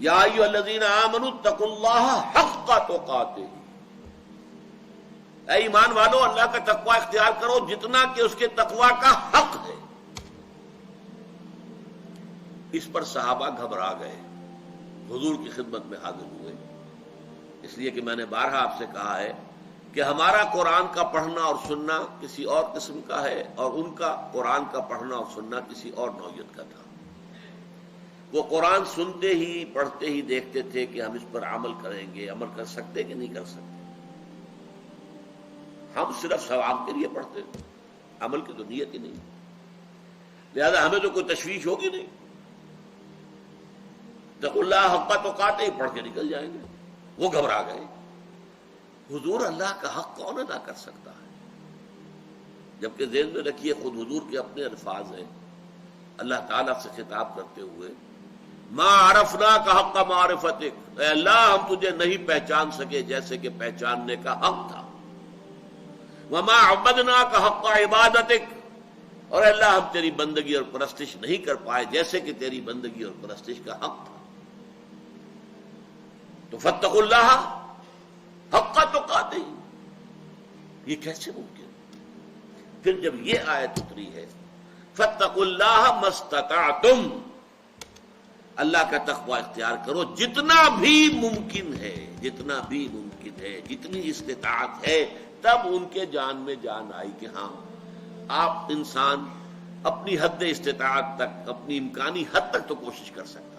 یا ایھا الذین آمنوا اتقوا اللہ حق تقاتہ، اے ایمان والو اللہ کا تقوی اختیار کرو جتنا کہ اس کے تقوی کا حق ہے۔ اس پر صحابہ گھبرا گئے، حضور کی خدمت میں حاضر ہوئے، اس لیے کہ میں نے بارہا آپ سے کہا ہے کہ ہمارا قرآن کا پڑھنا اور سننا کسی اور قسم کا ہے، اور ان کا قرآن کا پڑھنا اور سننا کسی اور نوعیت کا تھا۔ وہ قرآن سنتے ہی پڑھتے ہی دیکھتے تھے کہ ہم اس پر عمل کریں گے، عمل کر سکتے کہ نہیں کر سکتے۔ ہم صرف ثواب کے لیے پڑھتے تھے، عمل کی تو نیت ہی نہیں، لہذا ہمیں تو کوئی تشویش ہوگی نہیں، اتقوا اللہ حق تقاتہ ہی پڑھ کے نکل جائیں گے۔ وہ گھبرا گئے، حضور اللہ کا حق کون ادا کر سکتا ہے؟ جبکہ ذہن میں رکھیے خود حضور کے اپنے الفاظ ہیں، اللہ تعالیٰ سے خطاب کرتے ہوئے، ما عرفناک حق معرفتک، اے اللہ ہم تجھے نہیں پہچان سکے جیسے کہ پہچاننے کا حق تھا، وما عبدناک حق عبادتک، اور اے اللہ ہم تیری بندگی اور پرستش نہیں کر پائے جیسے کہ تیری بندگی اور پرستش کا حق تھا۔ تو فاتقوا اللہ حق تقاتہ، یہ کیسے ممکن؟ پھر جب یہ آیت اتری ہے فاتقوا اللہ ما استطعتم، اللہ کا تقوی اختیار کرو جتنا بھی ممکن ہے، جتنا بھی ممکن ہے، جتنی استطاعت ہے، تب ان کے جان میں جان آئی کہ ہاں آپ انسان اپنی حد استطاعت تک، اپنی امکانی حد تک تو کوشش کر سکتا ہے۔